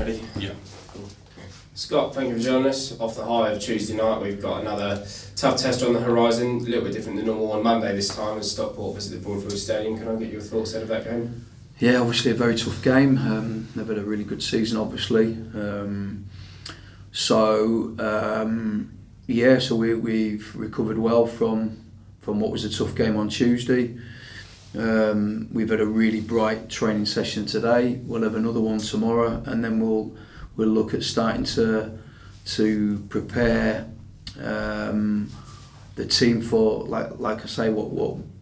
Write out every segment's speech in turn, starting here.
Ready? Yeah. Cool. Scott, thank you for joining us. Off the high of Tuesday night, we've got another tough test on the horizon, a little bit different than normal on Monday this time as Stockport visit the Broadfield Stadium. Can I get your thoughts out of that game? Yeah, obviously a very tough game. They've had a really good season, obviously. So we've recovered well from what was a tough game on Tuesday. We've had a really bright training session today. We'll have another one tomorrow, and then we'll look at starting to prepare the team for, like I say, what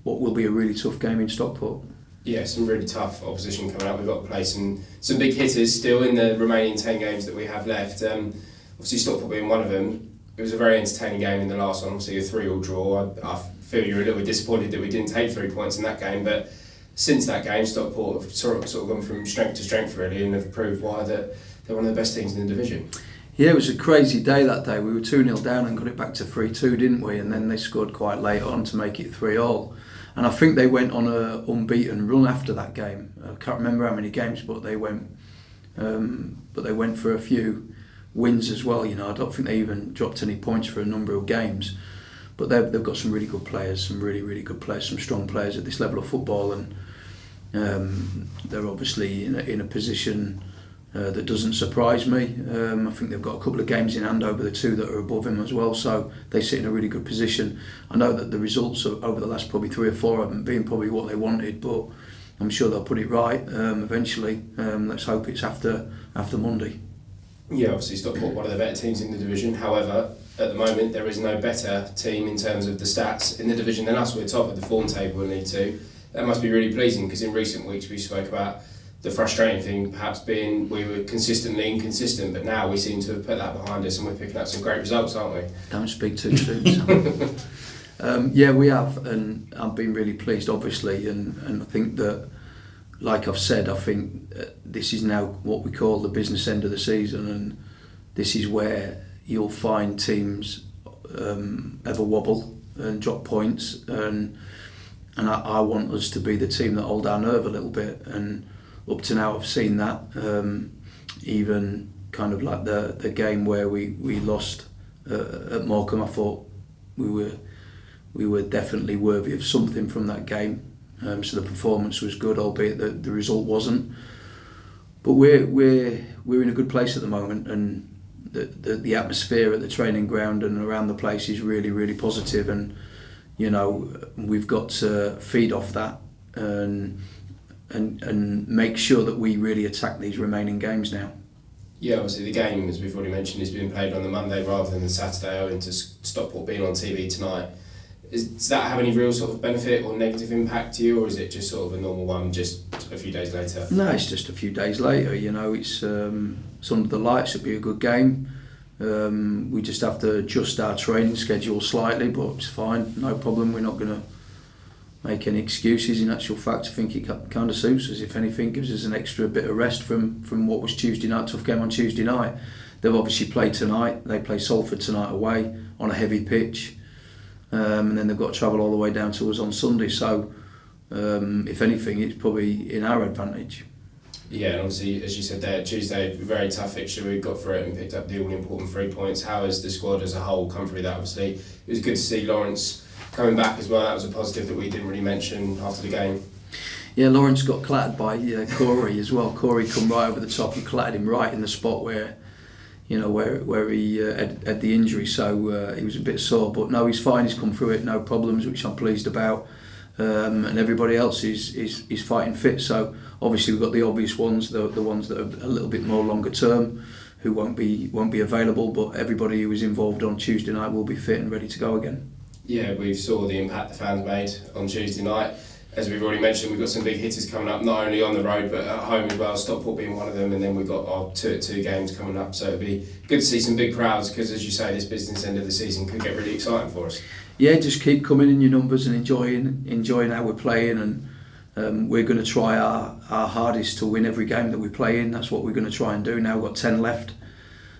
will be a really tough game in Stockport. Yeah, some really tough opposition coming up. We've got to play some big hitters still in the remaining 10 games that we have left. Obviously Stockport being one of them. It was a very entertaining game in the last one, obviously a 3-3 draw. I feel you're a little bit disappointed that we didn't take 3 points in that game, but since that game Stockport have sort of gone from strength to strength really, and have proved why that they're one of the best teams in the division. Yeah, it was a crazy day that day. We were 2-0 down and got it back to 3-2, didn't we? And then they scored quite late on to make it 3-3. And I think they went on an unbeaten run after that game. I can't remember how many games, but they went for a few wins as well. You know, I don't think they even dropped any points for a number of games. But they've got some really good players, some really good players, some strong players at this level of football, and they're obviously in a position that doesn't surprise me. I think they've got a couple of games in hand over the two that are above him as well, so they sit in a really good position. I know that the results over the last probably 3 or 4 haven't been probably what they wanted, but I'm sure they'll put it right eventually. Let's hope it's after Monday. Yeah, obviously Stockport one of the better teams in the division. However, at the moment there is no better team in terms of the stats in the division than us. We're top of the form table in League 2. That must be really pleasing, because in recent weeks we spoke about the frustrating thing perhaps being we were consistently inconsistent, but now we seem to have put that behind us and we're picking up some great results, aren't we? Don't speak too soon. Yeah, we have, and I've been really pleased obviously, and I think that, like I've said, I think this is now what we call the business end of the season, and this is where you'll find teams ever wobble and drop points, and I want us to be the team that hold our nerve a little bit, and up to now I've seen that, even kind of like the game where we lost at Morecambe. I thought we were definitely worthy of something from that game, so the performance was good, albeit the result wasn't. But we're in a good place at the moment, and the atmosphere at the training ground and around the place is really positive, and you know, we've got to feed off that and make sure that we really attack these remaining games now. Yeah, obviously the game, as we've already mentioned, is being played on the Monday rather than the Saturday, owing to Stockport being on TV tonight. Does that have any real sort of benefit or negative impact to you, or is it just sort of a normal one just a few days later? No, it's just a few days later. You know, it's under the lights. It'll be a good game. We just have to adjust our training schedule slightly, but it's fine, no problem. We're not going to make any excuses. In actual fact, I think it kind of suits us. If anything, gives us an extra bit of rest from what was Tuesday night, tough game on Tuesday night. They've obviously played tonight. They play Salford tonight away on a heavy pitch, and then they've got to travel all the way down to us on Sunday. So, if anything, it's probably in our advantage. Yeah, and obviously, as you said there, Tuesday, a very tough fixture. We got through it and picked up the all-important 3 points. How has the squad as a whole come through that? Obviously, it was good to see Lawrence coming back as well. That was a positive that we didn't really mention after the game. Yeah, Lawrence got clattered by Corey as well. Corey come right over the top and clattered him right in the spot where he had the injury. So he was a bit sore, but no, he's fine. He's come through it, no problems, which I'm pleased about. And everybody else is fighting fit. So obviously we've got the obvious ones, the ones that are a little bit more longer term, who won't be available. But everybody who was involved on Tuesday night will be fit and ready to go again. Yeah, we saw the impact the fans made on Tuesday night. As we've already mentioned, we've got some big hitters coming up, not only on the road but at home as well, Stockport being one of them, and then we've got our 2 games coming up, so it'll be good to see some big crowds, because as you say, this business end of the season could get really exciting for us. Yeah, just keep coming in your numbers and enjoying how we're playing, and we're going to try our hardest to win every game that we play in. That's what we're going to try and do. Now we've got 10 left,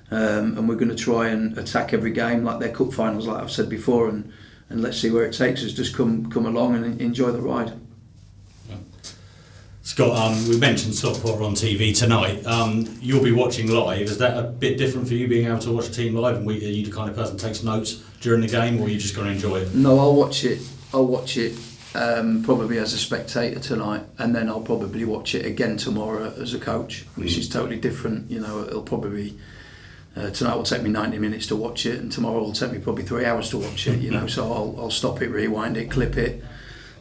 and we're going to try and attack every game like they're cup finals, like I've said before, and let's see where it takes us. Just come along and enjoy the ride. Scott, we mentioned Stockport on TV tonight. You'll be watching live. Is that a bit different for you, being able to watch a team live? And are you the kind of person that takes notes during the game, or are you just going to enjoy it? No, I'll watch it. Probably as a spectator tonight, and then I'll probably watch it again tomorrow as a coach, which is totally different. You know, it'll probably tonight will take me 90 minutes to watch it, and tomorrow will take me probably 3 hours to watch it. You know, so I'll stop it, rewind it, clip it,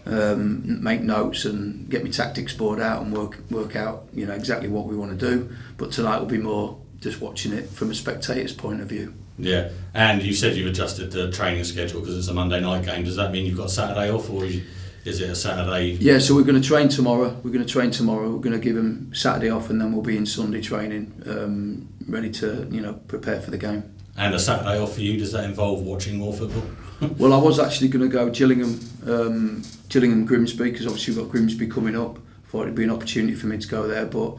make notes, and get my tactics board out and work out, you know, exactly what we want to do. But tonight will be more just watching it from a spectator's point of view. Yeah, and you said you've adjusted the training schedule because it's a Monday night game. Does that mean you've got Saturday off, or is it a Saturday? Yeah, so we're going to train tomorrow. We're going to give them Saturday off, and then we'll be in Sunday training, ready to, you know, prepare for the game. And a Saturday off for you, does that involve watching more football? Well, I was actually going to go Gillingham, Grimsby, because obviously we've got Grimsby coming up. Thought it'd be an opportunity for me to go there, but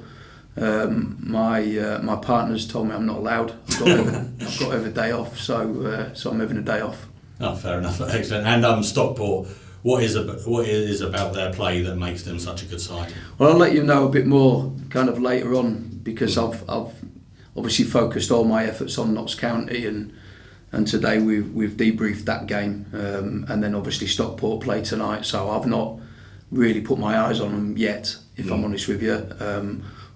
my partner's told me I'm not allowed. I've got to have a day off, so I'm having a day off. Oh, fair enough, excellent. And Stockport, what is about their play that makes them such a good side? Well, I'll let you know a bit more kind of later on, because I've obviously focused all my efforts on Notts County, and today we've debriefed that game, and then obviously Stockport play tonight. So I've not really put my eyes on them yet, if I'm honest with you.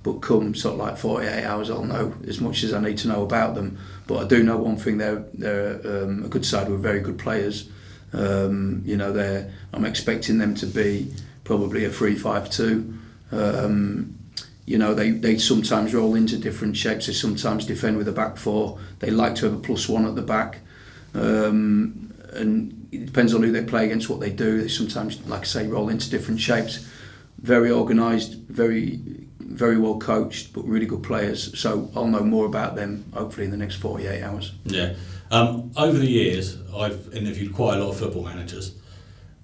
But come sort of like 48 hours, I'll know as much as I need to know about them. But I do know one thing: they're a good side with very good players. You know, I'm expecting them to be probably a 3-5-2. You know, they sometimes roll into different shapes. They sometimes defend with a back four. They like to have a +1 at the back. And it depends on who they play against, what they do. They sometimes, like I say, roll into different shapes. Very organised, very well coached, but really good players. So I'll know more about them hopefully in the next 48 hours. Yeah. Over the years, I've interviewed quite a lot of football managers,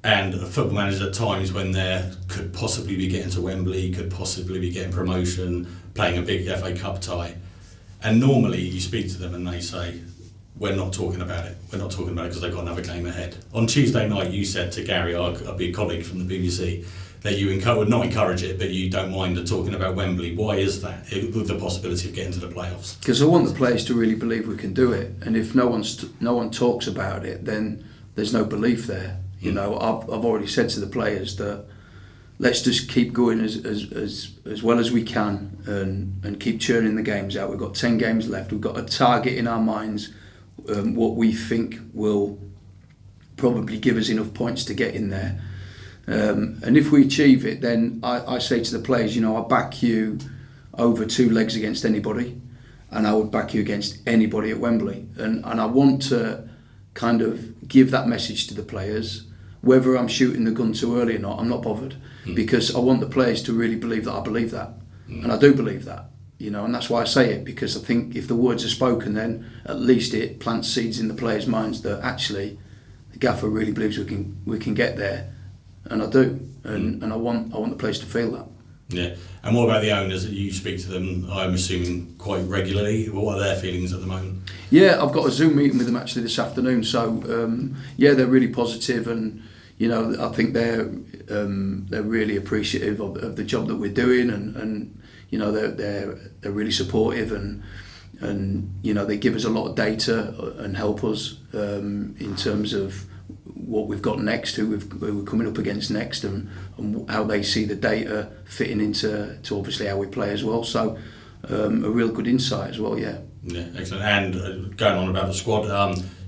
and football managers at times when they could possibly be getting to Wembley, could possibly be getting promotion, playing a big FA Cup tie, and normally you speak to them and they say, we're not talking about it because they've got another game ahead. On Tuesday night you said to Gary, a big colleague from the BBC, that you would not encourage it, but you don't mind talking about Wembley. Why is that, with the possibility of getting to the playoffs? Because I want the players to really believe we can do it, and if no one talks about it, then there's no belief there. You know, I've already said to the players that let's just keep going as well as we can, and keep churning the games out. We've got 10 games left. We've got a target in our minds, what we think will probably give us enough points to get in there. And if we achieve it, then I say to the players, you know, I back you over 2 legs against anybody, and I would back you against anybody at Wembley. And I want to kind of give that message to the players. Whether I'm shooting the gun too early or not, I'm not bothered, because I want the players to really believe that I believe that. And I do believe that, you know, and that's why I say it, because I think if the words are spoken, then at least it plants seeds in the players' minds that actually the gaffer really believes we can get there. And I do, and I want the players to feel that. Yeah. And what about the owners? That you speak to them, I'm assuming, quite regularly. What are their feelings at the moment? Yeah, I've got a Zoom meeting with them actually this afternoon. So yeah, they're really positive, and you know, I think they're really appreciative of the job that we're doing, and you know, they're really supportive, and you know, they give us a lot of data and help us in terms of what we've got next, who we're coming up against next, and how they see the data fitting into obviously how we play as well. So a real good insight as well, yeah. Yeah, excellent. And going on about the squad,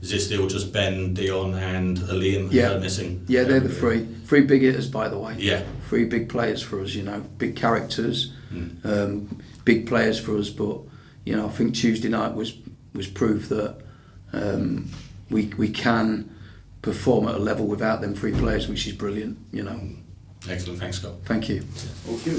is it still just Ben, Dion and Liam missing? Yeah, they're the three big hitters, by the way. Yeah. 3 big players for us, you know, big characters, big players for us. But you know, I think Tuesday night was proof that we can perform at a level without them 3 players, which is brilliant, you know. Excellent, thanks Scott. Thank you. Thank you.